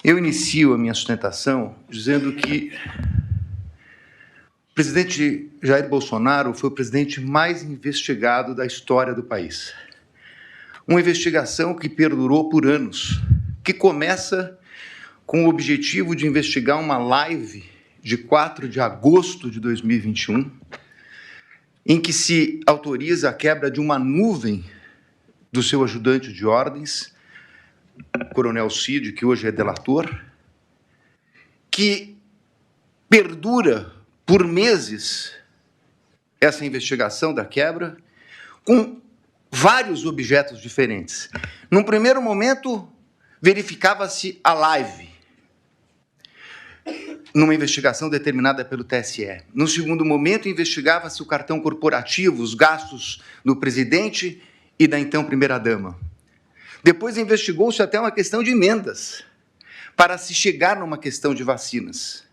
Eu inicio a minha sustentação dizendo que o presidente Jair Bolsonaro foi o presidente mais investigado da história do país. Uma investigação que perdurou por anos, que começa com o objetivo de investigar uma live de 4 de agosto de 2021, em que se autoriza a quebra de uma nuvem do seu ajudante de ordens, Coronel Cid, que hoje é delator, que perdura por meses essa investigação da quebra, com vários objetos diferentes. Num primeiro momento, verificava-se a live, numa investigação determinada pelo TSE. No segundo momento, investigava-se o cartão corporativo, os gastos do presidente e da então primeira-dama. Depois investigou-se até uma questão de emendas, para se chegar numa questão de vacinas.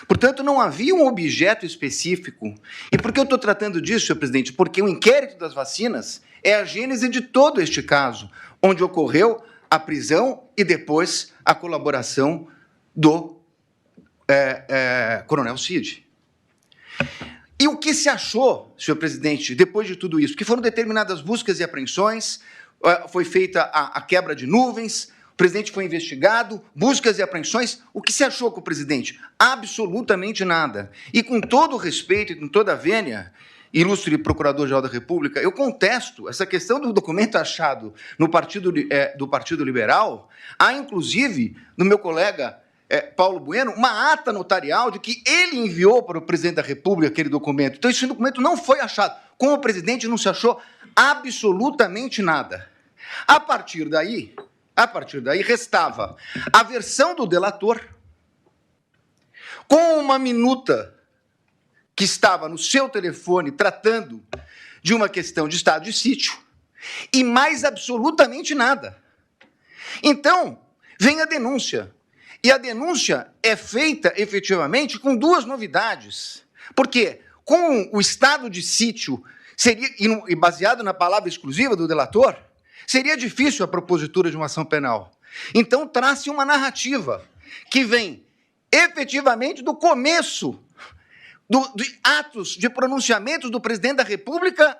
Portanto, não havia um objeto específico. E por que eu estou tratando disso, senhor presidente? Porque o inquérito das vacinas é a gênese de todo este caso, onde ocorreu a prisão e depois a colaboração do Coronel Cid. E o que se achou, senhor presidente, depois de tudo isso? Que foram determinadas buscas e apreensões, foi feita a quebra de nuvens, o presidente foi investigado, buscas e apreensões. O que se achou com o presidente? Absolutamente nada. E com todo o respeito e com toda a vênia, ilustre Procurador-Geral da República, eu contesto essa questão do documento achado no do Partido Liberal. Há, inclusive, no meu colega Paulo Bueno, uma ata notarial de que ele enviou para o presidente da República aquele documento. Então, esse documento não foi achado. Com o presidente não se achou absolutamente nada. A partir daí, restava a versão do delator, com uma minuta que estava no seu telefone tratando de uma questão de estado de sítio, e mais absolutamente nada. Então, vem a denúncia. E a denúncia é feita, efetivamente, com duas novidades. Porque, com o estado de sítio, e baseado na palavra exclusiva do delator, seria difícil a propositura de uma ação penal. Então, traz-se uma narrativa que vem, efetivamente, do começo de atos de pronunciamentos do presidente da República,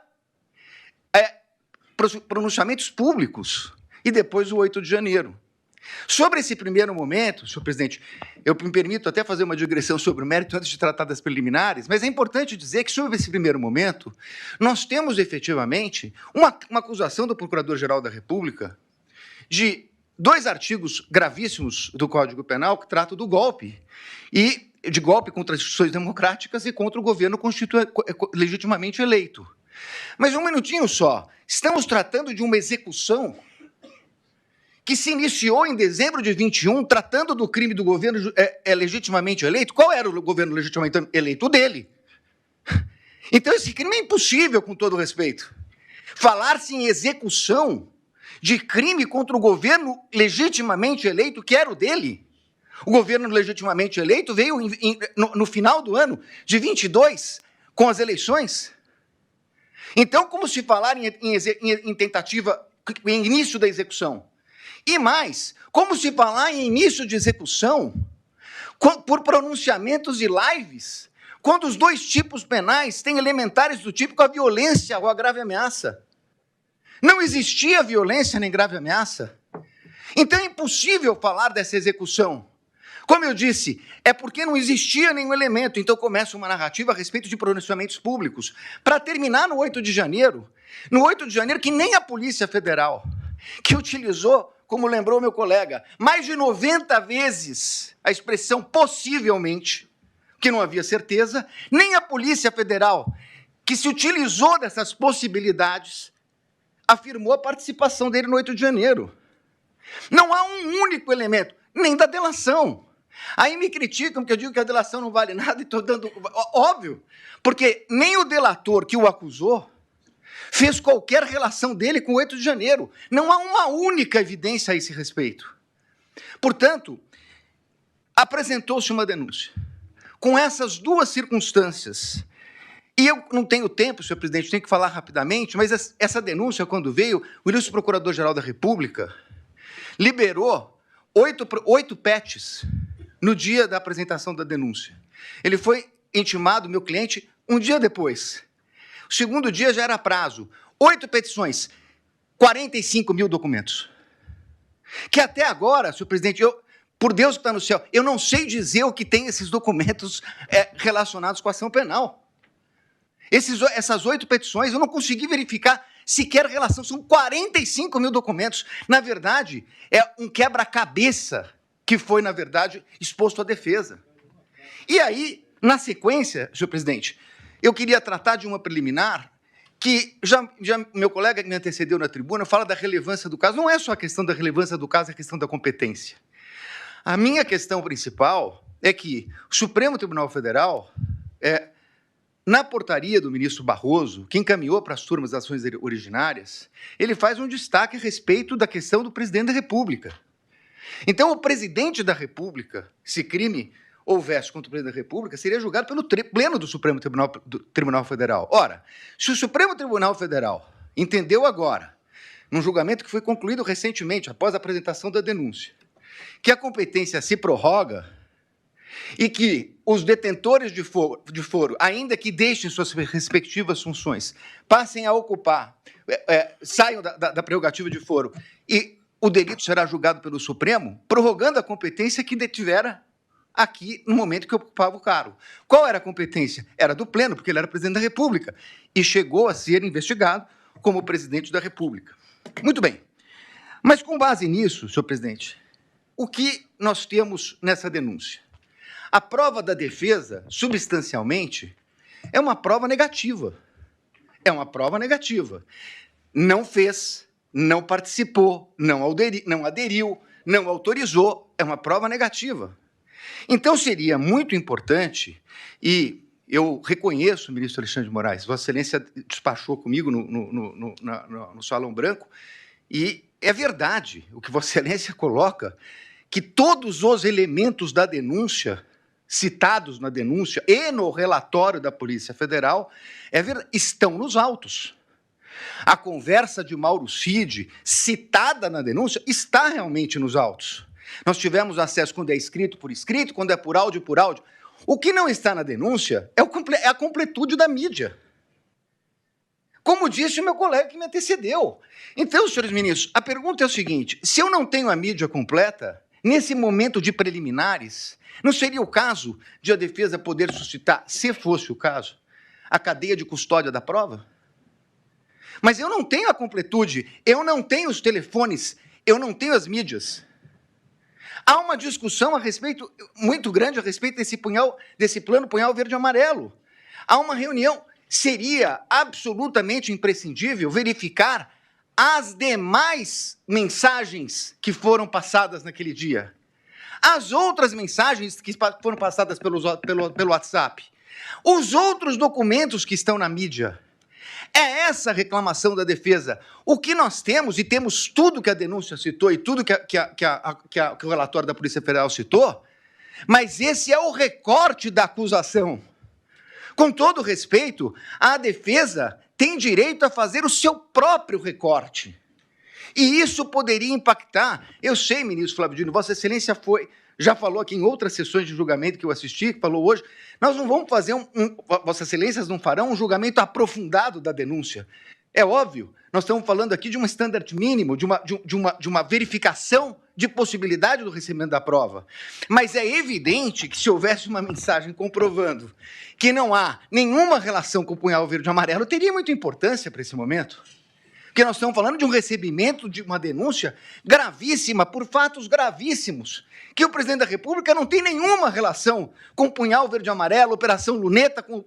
pronunciamentos públicos, e depois o 8 de janeiro. Sobre esse primeiro momento, senhor presidente, eu me permito até fazer uma digressão sobre o mérito antes de tratar das preliminares, mas é importante dizer que, sobre esse primeiro momento, nós temos, efetivamente, uma acusação do Procurador-Geral da República de 2 artigos gravíssimos do Código Penal que tratam do golpe, e de golpe contra as instituições democráticas e contra o governo legitimamente eleito. Mas um minutinho só, estamos tratando de uma execução que se iniciou em dezembro de 21, tratando do crime do governo legitimamente eleito. Qual era o governo legitimamente eleito? O dele. Então, esse crime é impossível, com todo respeito. Falar-se em execução de crime contra o governo legitimamente eleito, que era o dele. O governo legitimamente eleito veio no final do ano de 22, com as eleições. Então, como se falar em tentativa, em início da execução? E mais, como se falar em início de execução por pronunciamentos e lives, quando os 2 tipos penais têm elementares do tipo a violência ou a grave ameaça? Não existia violência nem grave ameaça. Então é impossível falar dessa execução. Como eu disse, é porque não existia nenhum elemento, então começa uma narrativa a respeito de pronunciamentos públicos, para terminar no 8 de janeiro, que nem a Polícia Federal, que utilizou, como lembrou meu colega, mais de 90 vezes a expressão possivelmente, que não havia certeza, nem a Polícia Federal, que se utilizou dessas possibilidades, afirmou a participação dele no 8 de janeiro. Não há um único elemento, nem da delação. Aí me criticam porque eu digo que a delação não vale nada e estou dando... Óbvio, porque nem o delator que o acusou fez qualquer relação dele com o 8 de janeiro. Não há uma única evidência a esse respeito. Portanto, apresentou-se uma denúncia. Com essas 2 circunstâncias, e eu não tenho tempo, senhor presidente, tenho que falar rapidamente, mas essa denúncia, quando veio, o ilustre Procurador-Geral da República liberou 8 PETs no dia da apresentação da denúncia. Ele foi intimado, meu cliente, um dia depois. O segundo dia já era prazo. 8 petições, 45 mil documentos. Que até agora, senhor presidente, por Deus que está no céu, eu não sei dizer o que tem esses documentos relacionados com a ação penal. Essas 8 petições, eu não consegui verificar sequer relação, são 45 mil documentos. Na verdade, é um quebra-cabeça que foi, na verdade, exposto à defesa. E aí, na sequência, senhor presidente, eu queria tratar de uma preliminar que já meu colega que me antecedeu na tribuna fala da relevância do caso. Não é só a questão da relevância do caso, é a questão da competência. A minha questão principal é que o Supremo Tribunal Federal, na portaria do ministro Barroso, que encaminhou para as turmas das ações originárias, ele faz um destaque a respeito da questão do presidente da República. Então, o presidente da República, se crime houvesse contra o presidente da República, seria julgado pelo pleno do Supremo Tribunal Federal. Ora, se o Supremo Tribunal Federal entendeu agora, num julgamento que foi concluído recentemente, após a apresentação da denúncia, que a competência se prorroga e que os detentores de foro, ainda que deixem suas respectivas funções, passem a ocupar, saiam da prerrogativa de foro, e o delito será julgado pelo Supremo, prorrogando a competência que detivera aqui no momento que ocupava o cargo. Qual era a competência? Era do pleno, porque ele era presidente da República, e chegou a ser investigado como presidente da República. Muito bem. Mas, com base nisso, senhor presidente, o que nós temos nessa denúncia? A prova da defesa, substancialmente, é uma prova negativa. É uma prova negativa. Não fez, não participou, não aderiu, não autorizou. É uma prova negativa. Então, seria muito importante, e eu reconheço, ministro Alexandre de Moraes, Vossa Excelência despachou comigo no Salão Branco, e é verdade o que Vossa Excelência coloca, que todos os elementos da denúncia, citados na denúncia e no relatório da Polícia Federal, estão nos autos. A conversa de Mauro Cid, citada na denúncia, está realmente nos autos. Nós tivemos acesso quando é escrito por escrito, quando é por áudio, por áudio. O que não está na denúncia é a completude da mídia. Como disse o meu colega que me antecedeu. Então, senhores ministros, a pergunta é o seguinte: se eu não tenho a mídia completa, nesse momento de preliminares, não seria o caso de a defesa poder suscitar, se fosse o caso, a cadeia de custódia da prova? Mas eu não tenho a completude, eu não tenho os telefones, eu não tenho as mídias. Há uma discussão muito grande a respeito desse plano punhal verde e amarelo. Há uma reunião. Seria absolutamente imprescindível verificar as demais mensagens que foram passadas naquele dia. As outras mensagens que foram passadas pelo WhatsApp. Os outros documentos que estão na mídia. É essa a reclamação da defesa. O que nós temos, e temos tudo que a denúncia citou e tudo que o relatório da Polícia Federal citou, mas esse é o recorte da acusação. Com todo respeito, a defesa tem direito a fazer o seu próprio recorte. E isso poderia impactar. Eu sei, ministro Flávio Dino, Vossa Excelência já falou aqui em outras sessões de julgamento que eu assisti, que falou hoje, nós não vamos fazer Vossa Excelências não farão um julgamento aprofundado da denúncia. É óbvio, nós estamos falando aqui de um standard mínimo, de uma verificação de possibilidade do recebimento da prova. Mas é evidente que se houvesse uma mensagem comprovando que não há nenhuma relação com o punhal verde e amarelo, teria muita importância para esse momento. Porque nós estamos falando de um recebimento de uma denúncia gravíssima, por fatos gravíssimos, que o presidente da República não tem nenhuma relação com o punhal verde e amarelo, Operação Luneta, com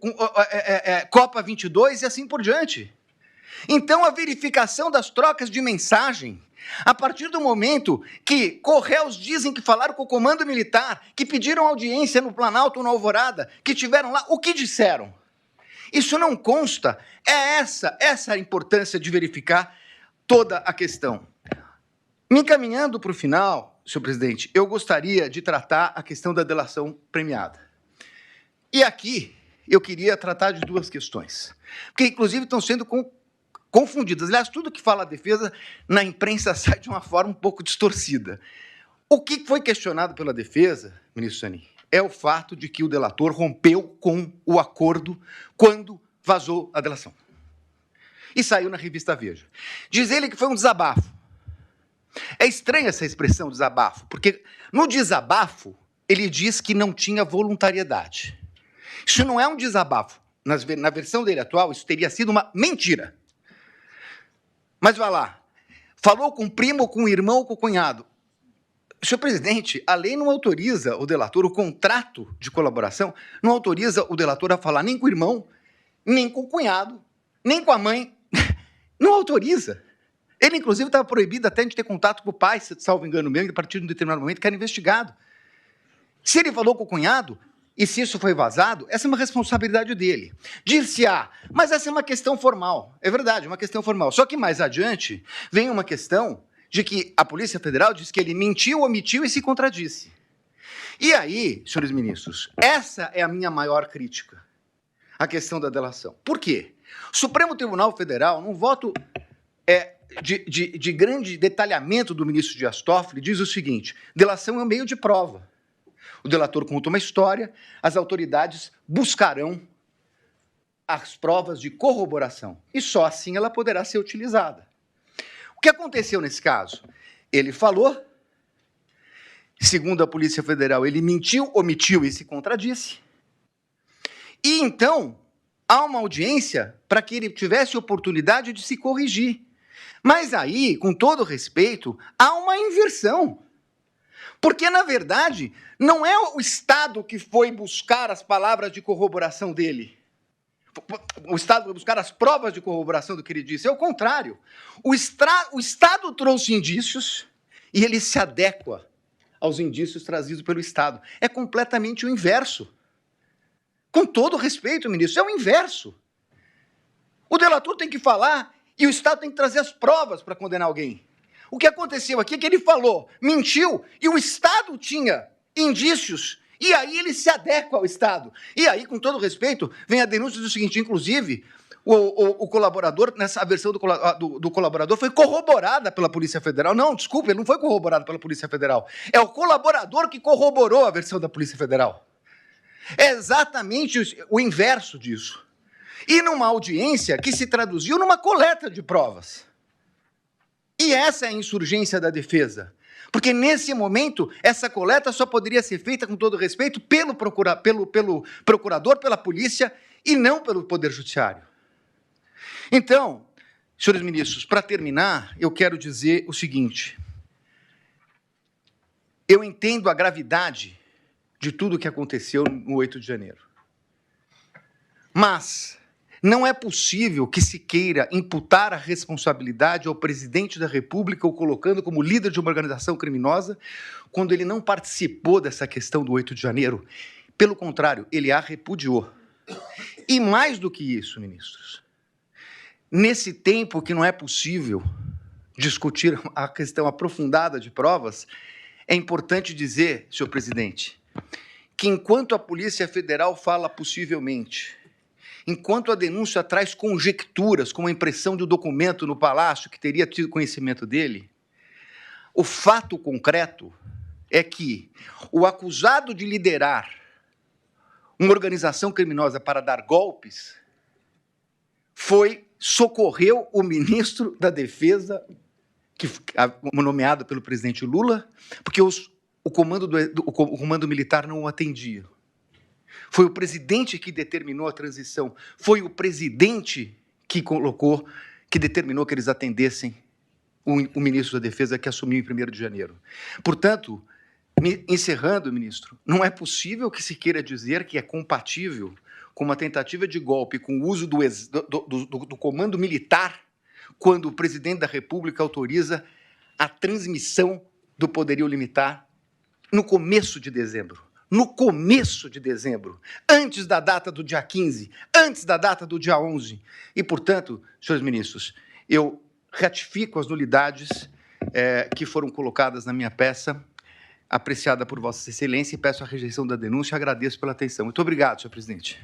Copa 22 e assim por diante. Então, a verificação das trocas de mensagem, a partir do momento que Correios dizem que falaram com o Comando Militar, que pediram audiência no Planalto ou na Alvorada, que tiveram lá, o que disseram? Isso não consta. É essa a importância de verificar toda a questão. Me encaminhando para o final, senhor presidente, eu gostaria de tratar a questão da delação premiada. E aqui eu queria tratar de duas questões, porque inclusive estão sendo confundidas. Aliás, tudo que fala a defesa na imprensa sai de uma forma um pouco distorcida. O que foi questionado pela defesa, ministro Zanin, é o fato de que o delator rompeu com o acordo quando vazou a delação. E saiu na revista Veja. Diz ele que foi um desabafo. É estranha essa expressão, desabafo, porque no desabafo ele diz que não tinha voluntariedade. Isso não é um desabafo. Na versão dele atual, isso teria sido uma mentira. Mas vai lá. Falou com o primo, com o irmão, com o cunhado. Senhor presidente, a lei não autoriza o delator, o contrato de colaboração, não autoriza o delator a falar nem com o irmão, nem com o cunhado, nem com a mãe. Não autoriza. Ele, inclusive, estava proibido até de ter contato com o pai, salvo engano meu, a partir de um determinado momento, que era investigado. Se ele falou com o cunhado, e se isso foi vazado, essa é uma responsabilidade dele. Dir-se-á, mas essa é uma questão formal. É verdade, uma questão formal. Só que mais adiante vem uma questão de que a Polícia Federal diz que ele mentiu, omitiu e se contradisse. E aí, senhores ministros, essa é a minha maior crítica, a questão da delação. Por quê? O Supremo Tribunal Federal, num voto de grande detalhamento do ministro Dias Toffoli, diz o seguinte: delação é um meio de prova. O delator conta uma história, as autoridades buscarão as provas de corroboração, e só assim ela poderá ser utilizada. O que aconteceu nesse caso? Ele falou, segundo a Polícia Federal, ele mentiu, omitiu e se contradisse, e então há uma audiência para que ele tivesse oportunidade de se corrigir. Mas aí, com todo respeito, há uma inversão. Porque, na verdade, não é o Estado que foi buscar as palavras de corroboração dele. O Estado foi buscar as provas de corroboração do que ele disse. É o contrário. O Estado trouxe indícios e ele se adequa aos indícios trazidos pelo Estado. É completamente o inverso. Com todo respeito, ministro, é o inverso. O delator tem que falar e o Estado tem que trazer as provas para condenar alguém. O que aconteceu aqui é que ele falou, mentiu, e o Estado tinha indícios, e aí ele se adequa ao Estado. E aí, com todo respeito, vem a denúncia do seguinte, inclusive, o colaborador, nessa versão do colaborador, foi corroborada pela Polícia Federal. Não, desculpa, ele não foi corroborado pela Polícia Federal. É o colaborador que corroborou a versão da Polícia Federal. É exatamente o inverso disso. E numa audiência que se traduziu numa coleta de provas. E essa é a insurgência da defesa. Porque, nesse momento, essa coleta só poderia ser feita, com todo respeito, pelo procurador, pela polícia, e não pelo Poder Judiciário. Então, senhores ministros, para terminar, eu quero dizer o seguinte. Eu entendo a gravidade de tudo o que aconteceu no 8 de janeiro. Mas não é possível que se queira imputar a responsabilidade ao presidente da República, o colocando como líder de uma organização criminosa, quando ele não participou dessa questão do 8 de janeiro. Pelo contrário, ele a repudiou. E mais do que isso, ministros, nesse tempo que não é possível discutir a questão aprofundada de provas, é importante dizer, senhor presidente, que enquanto a Polícia Federal fala possivelmente, enquanto a denúncia traz conjecturas, como a impressão de um documento no Palácio que teria tido conhecimento dele, o fato concreto é que o acusado de liderar uma organização criminosa para dar golpes socorreu o ministro da Defesa, nomeado pelo presidente Lula, porque o comando militar não o atendia. Foi o presidente que determinou a transição. Foi o presidente que determinou que eles atendessem o ministro da Defesa que assumiu em 1º de janeiro. Portanto, encerrando, ministro, não é possível que se queira dizer que é compatível com uma tentativa de golpe com o uso do comando militar quando o presidente da República autoriza a transmissão do poderio limitar no começo de dezembro. No começo de dezembro, antes da data do dia 15, antes da data do dia 11. E, portanto, senhores ministros, eu ratifico as nulidades que foram colocadas na minha peça, apreciada por Vossa Excelência, e peço a rejeição da denúncia e agradeço pela atenção. Muito obrigado, senhor presidente.